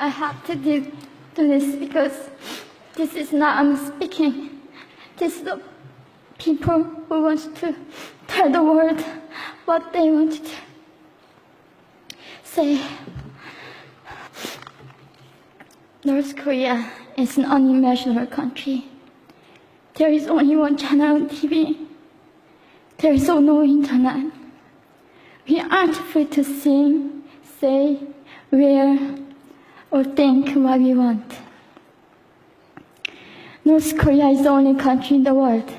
I have to do this because this is not I'm speaking. This is the people who want to tell the world what they want to say. North Korea is an unimaginable country. There is only one channel on TV. There is no internet. We aren't free to sing, say, wear, or think what we want. North Korea is the only country in the world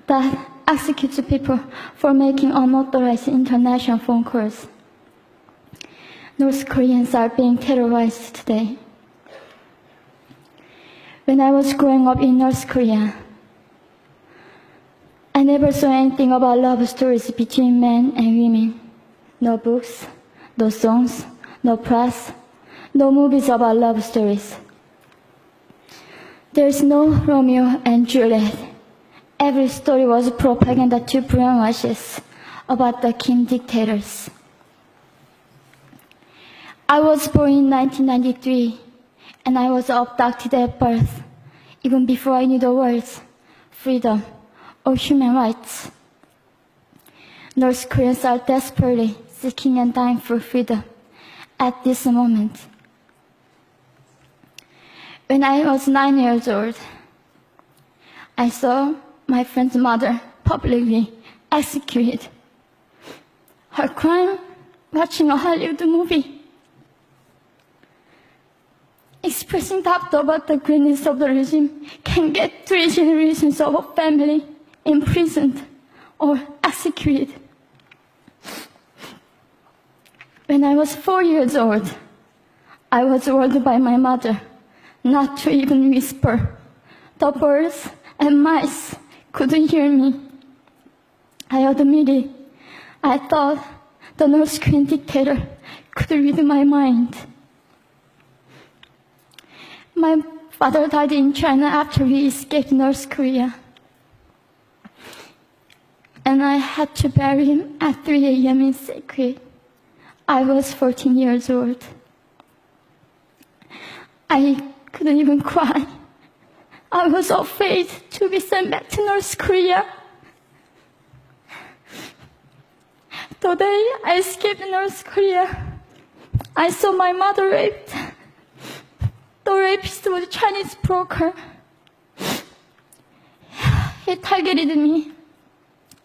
that executes people for making unauthorized international phone calls. North Koreans are being terrorized today. When I was growing up in North Korea, I never saw anything about love stories between men and women. No books, no songs, no press, no movies about love stories. There's no Romeo and Juliet. Every story was propaganda to brainwashes about the Kim dictators. I was born in 1993, and I was abducted at birth, even before I knew the words freedom or human rights. North Koreans are desperately seeking and dying for freedom at this moment. When I was 9 years old, I saw my friend's mother publicly executed. Her crime, watching a Hollywood movie. Expressing doubt about the greatness of the regime can get 3 generations of a family imprisoned or executed. When I was 4 years old, I was warned by my mother not to even whisper. The birds and mice couldn't hear me. I admitted I thought the North Korean dictator could read my mind. My father died in China after we escaped North Korea. And I had to bury him at 3 a.m. in secret. I was 14 years old. I couldn't even cry. I was afraid to be sent back to North Korea. The day I escaped North Korea, I saw my mother raped. The rapist was a Chinese broker. He targeted me.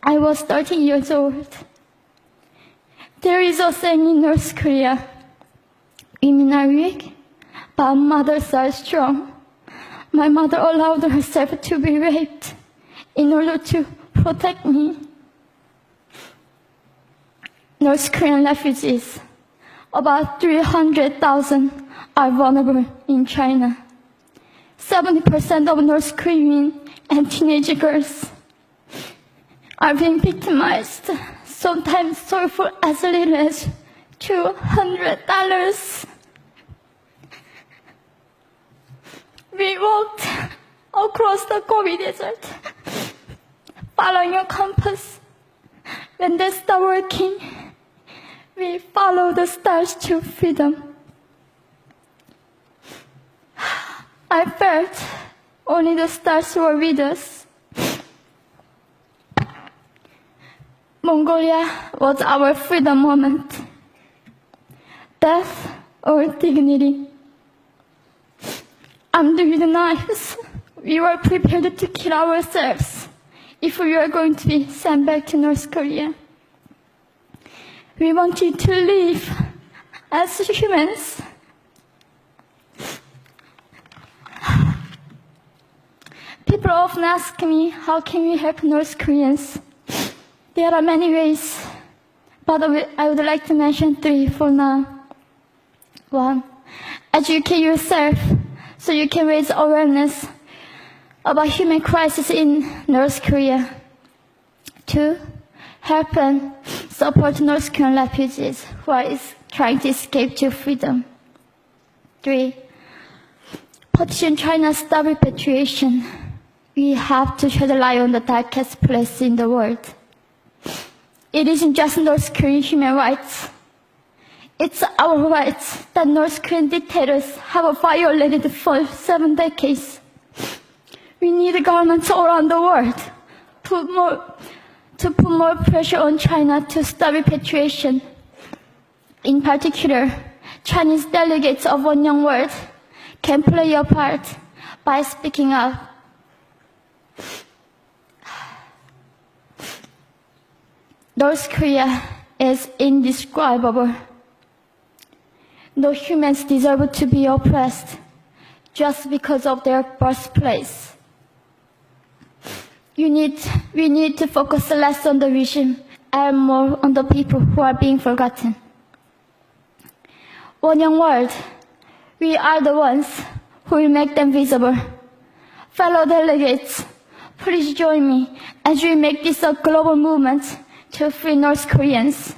I was 13 years old. There is a saying in North Korea, women are weak, but mothers are strong. My mother allowed herself to be raped in order to protect me. North Korean refugees, about 300,000, are vulnerable in China. 70% of North Korean and teenage girls are being victimized, sometimes sold for as little as $200. We walked across the Gobi Desert, following a compass. When they stopped working, we followed the stars to freedom. I felt only the stars were with us. Mongolia was our freedom moment. Death or dignity. Armed with knives, we were prepared to kill ourselves if we were going to be sent back to North Korea. We wanted to live as humans. People often ask me, how can we help North Koreans? There are many ways, but I would like to mention 3 for now. 1, educate yourself so you can raise awareness about human crisis in North Korea. 2, help and support North Korean refugees who are trying to escape to freedom. 3, petition China stop repatriation. We have to shed a light on the darkest place in the world. It isn't just North Korean human rights. It's our rights that North Korean dictators have violated for 7 decades. We need governments all around the world to put more pressure on China to stop repatriation. In particular, Chinese delegates of One Young World can play a part by speaking up. North Korea is indescribable. No humans deserve to be oppressed just because of their birthplace. We need to focus less on the regime and more on the people who are being forgotten. One Young World, we are the ones who will make them visible. Fellow delegates, please join me as we make this a global movement to free North Koreans.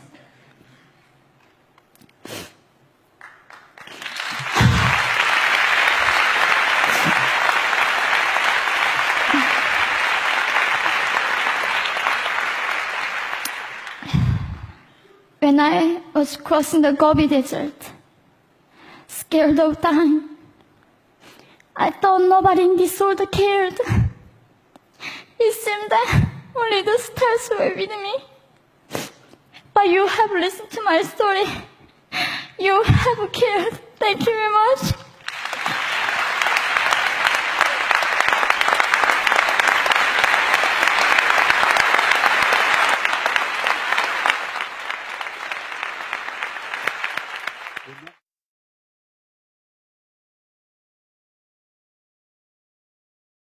When I was crossing the Gobi Desert, scared of dying, I thought nobody in this world cared. It seemed that only the stars were with me. But you have listened to my story. You have cared. Thank you very much.